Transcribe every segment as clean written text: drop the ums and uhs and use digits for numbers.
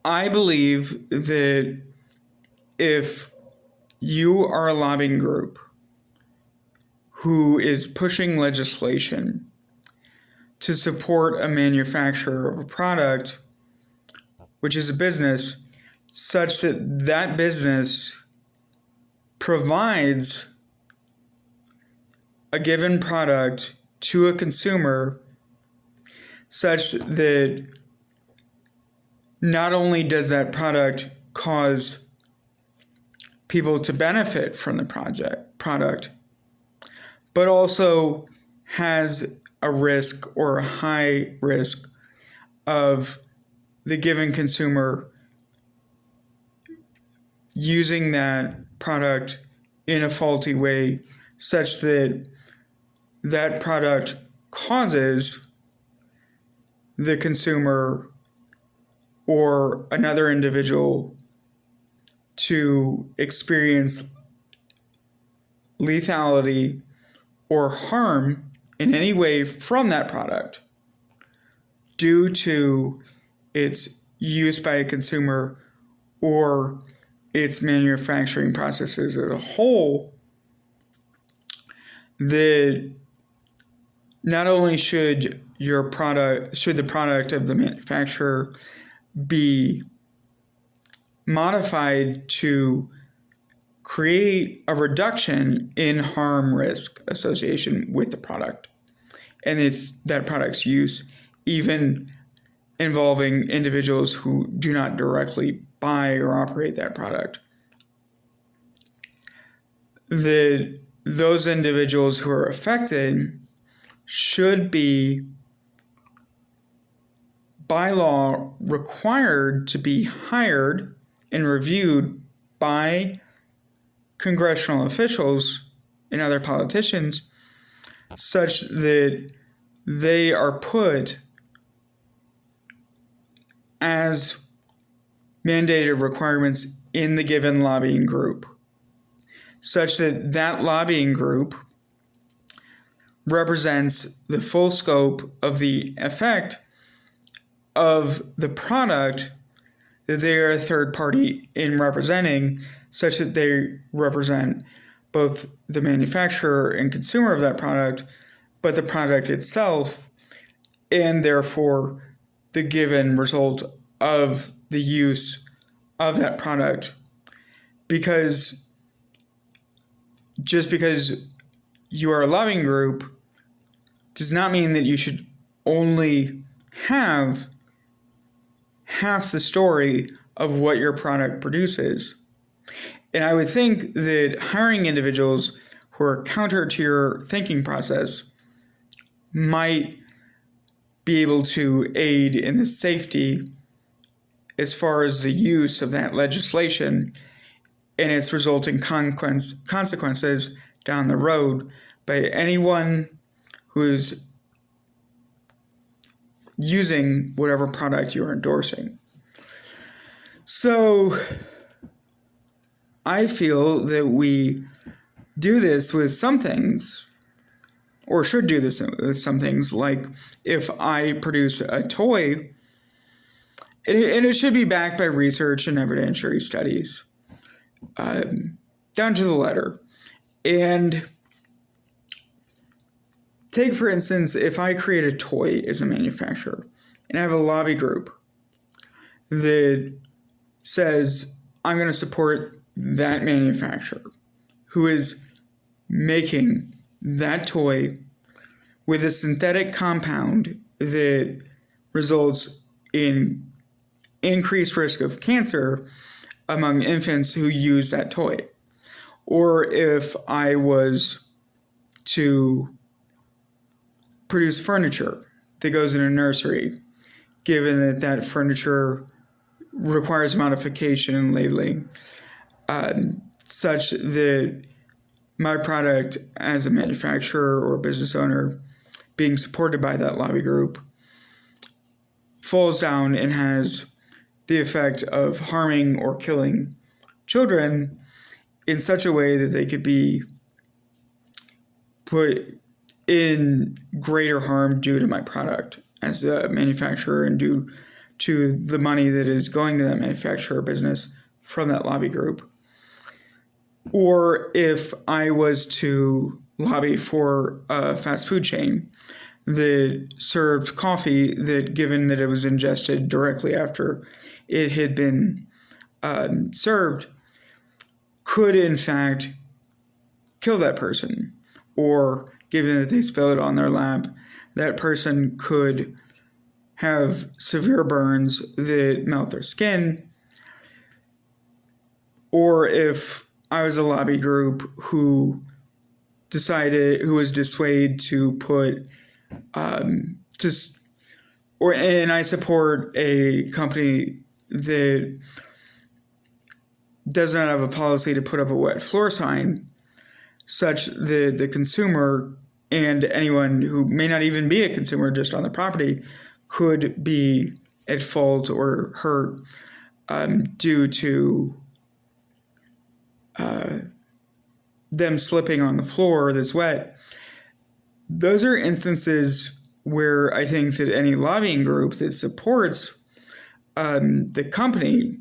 I believe that if you are a lobbying group who is pushing legislation to support a manufacturer of a product, which is a business, such that that business provides a given product to a consumer, such that not only does that product cause people to benefit from the product, but also has a risk or a high risk of the given consumer using that product in a faulty way, such that that product causes the consumer or another individual to experience lethality or harm in any way from that product due to its use by a consumer or its manufacturing processes as a whole, that not only should the product of the manufacturer be modified to create a reduction in harm risk association with the product and that product's use, even involving individuals who do not directly buy or operate that product. Those individuals who are affected should be, by law, required to be hired and reviewed by congressional officials and other politicians, such that they are put as mandated requirements in the given lobbying group, such that that lobbying group represents the full scope of the effect of the product that they are a third party in representing, such that they represent both the manufacturer and consumer of that product, but the product itself, and therefore the given result of the use of that product. Because just because you are a lobbying group does not mean that you should only have half the story of what your product produces. And I would think that hiring individuals who are counter to your thinking process might be able to aid in the safety as far as the use of that legislation and its resulting consequences down the road by anyone who's using whatever product you're endorsing. So I feel that we do this with some things, or should do this with some things, like if I produce a toy, and it should be backed by research and evidentiary studies, down to the letter. And take, for instance, if I create a toy as a manufacturer, and I have a lobby group that says, I'm going to support that manufacturer who is making that toy with a synthetic compound that results in increased risk of cancer among infants who use that toy. Or if I was to produce furniture that goes in a nursery, given that that furniture requires modification and labeling, such that my product as a manufacturer or business owner being supported by that lobby group falls down and has the effect of harming or killing children in such a way that they could be put in greater harm due to my product as a manufacturer and due to the money that is going to that manufacturer or business from that lobby group. Or if I was to lobby for a fast food chain that served coffee that, given that it was ingested directly after it had been served, could in fact kill that person, or given that they spill it on their lap, that person could have severe burns that melt their skin. Or if I was a lobby group who was dissuaded to put and I support a company that does not have a policy to put up a wet floor sign, such that the consumer and anyone who may not even be a consumer just on the property could be at fault or hurt due to them slipping on the floor that's wet. Those are instances where I think that any lobbying group that supports the company,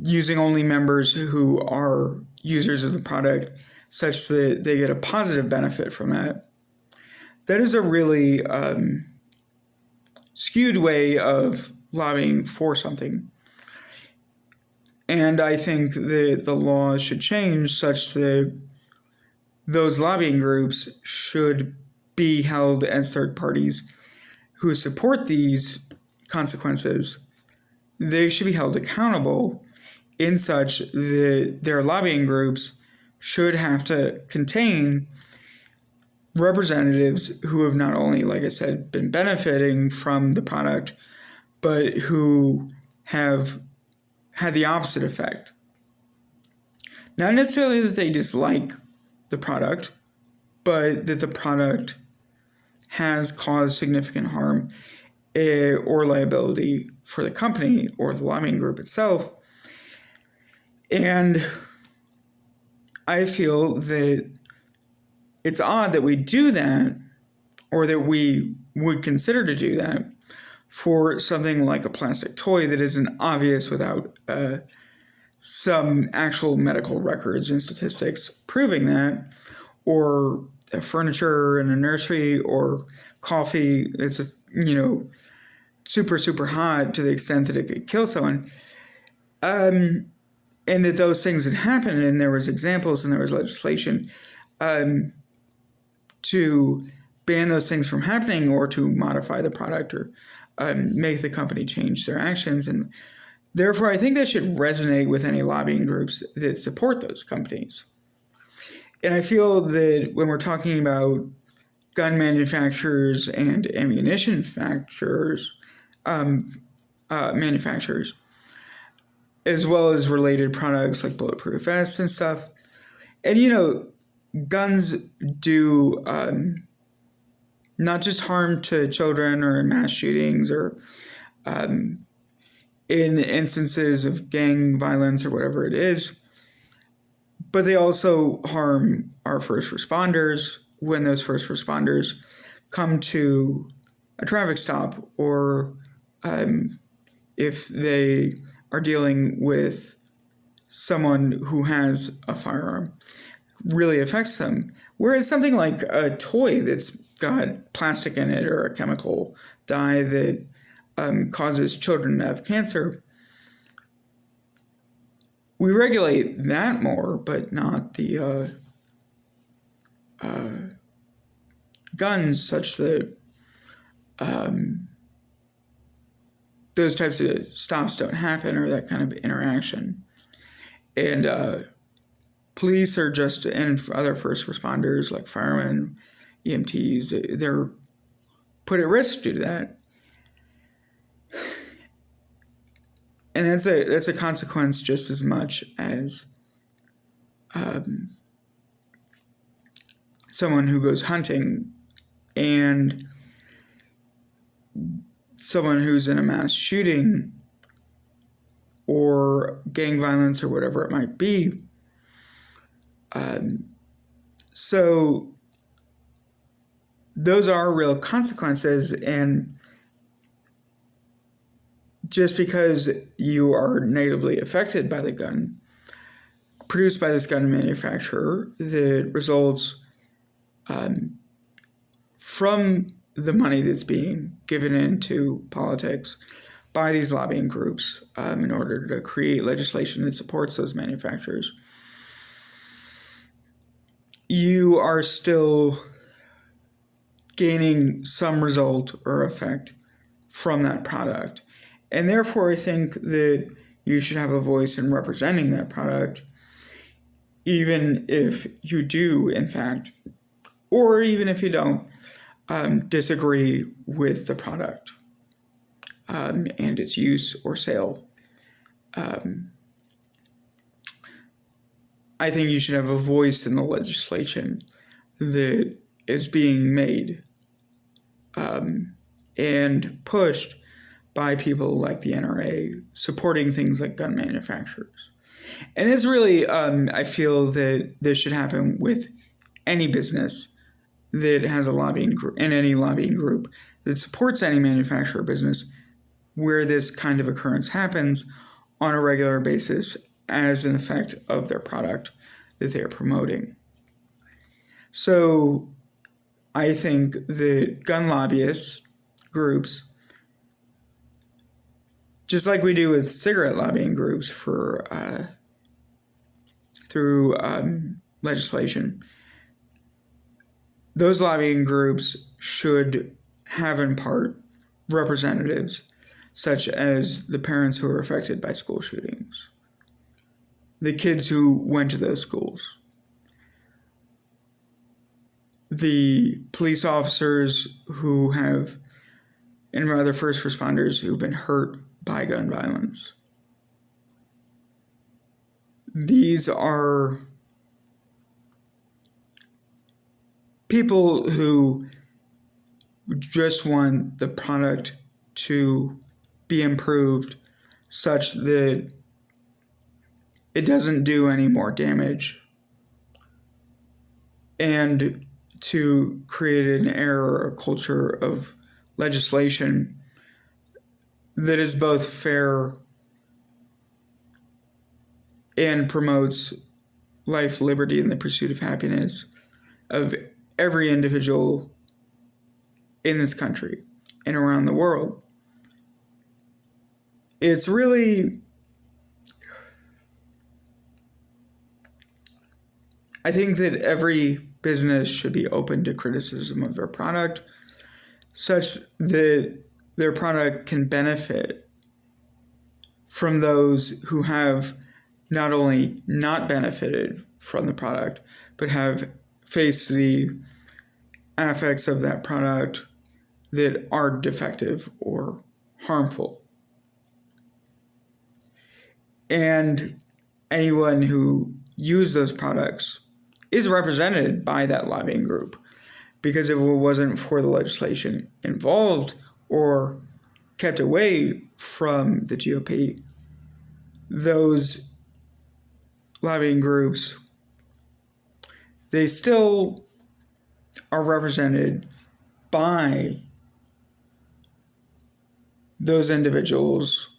using only members who are users of the product such that they get a positive benefit from that, that is a really skewed way of lobbying for something. And I think that the law should change such that those lobbying groups should be held as third parties who support these consequences. They should be held accountable in such that their lobbying groups should have to contain representatives who have not only, like I said, been benefiting from the product, but who have had the opposite effect. Not necessarily that they dislike the product, but that the product has caused significant harm or liability for the company or the lobbying group itself. And I feel that it's odd that we do that, or that we would consider to do that, for something like a plastic toy that isn't obvious without some actual medical records and statistics proving that, or furniture in a nursery, or coffee that's super, super hot to the extent that it could kill someone. And that those things had happened, and there was examples and there was legislation to ban those things from happening, or to modify the product, or make the company change their actions. And therefore, I think that should resonate with any lobbying groups that support those companies. And I feel that when we're talking about gun manufacturers and ammunition manufacturers, as well as related products like bulletproof vests and stuff, and guns do not just harm to children or in mass shootings or in instances of gang violence or whatever it is, but they also harm our first responders when those first responders come to a traffic stop, or if they are dealing with someone who has a firearm, really affects them. Whereas something like a toy that's got plastic in it, or a chemical dye that causes children to have cancer, we regulate that more, but not the guns, such that those types of stops don't happen, or that kind of interaction. And police are just, and other first responders like firemen, EMTs, they're put at risk due to that. And that's a consequence just as much as someone who goes hunting, and someone who's in a mass shooting or gang violence or whatever it might be. So those are real consequences, and just because you are negatively affected by the gun produced by this gun manufacturer that results from the money that's being given into politics by these lobbying groups in order to create legislation that supports those manufacturers, you are still gaining some result or effect from that product. And therefore, I think that you should have a voice in representing that product, even if you do, in fact, or even if you don't, disagree with the product and its use or sale. I think you should have a voice in the legislation that is being made and pushed by people like the NRA supporting things like gun manufacturers. And it's really, I feel that this should happen with any business that has a lobbying group, and any lobbying group that supports any manufacturer business where this kind of occurrence happens on a regular basis as an effect of their product that they are promoting. So I think that gun lobbyist groups, just like we do with cigarette lobbying groups through legislation, those lobbying groups should have in part representatives such as the parents who are affected by school shootings, the kids who went to those schools, the police officers who have, and other first responders who've been hurt by gun violence. These are people who just want the product to be improved such that it doesn't do any more damage, and to create an era or a culture of legislation that is both fair and promotes life, liberty, and the pursuit of happiness of every individual in this country and around the world. It's really, I think that every business should be open to criticism of their product such that their product can benefit from those who have not only not benefited from the product, but have faced the effects of that product that are defective or harmful. And anyone who used those products is represented by that lobbying group, because if it wasn't for the legislation involved or kept away from the GOP, those lobbying groups, they still are represented by those individuals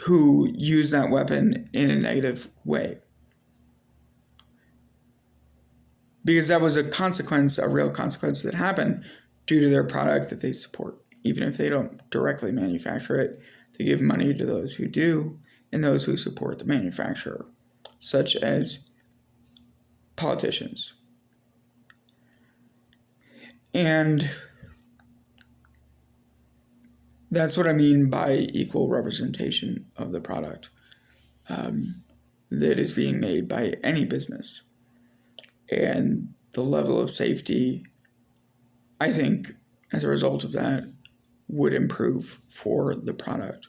who use that weapon in a negative way. Because that was a consequence, a real consequence that happened due to their product that they support. Even if they don't directly manufacture it, they give money to those who do and those who support the manufacturer, such as politicians. And that's what I mean by equal representation of the product that is being made by any business. And the level of safety, I think, as a result of that, would improve for the product.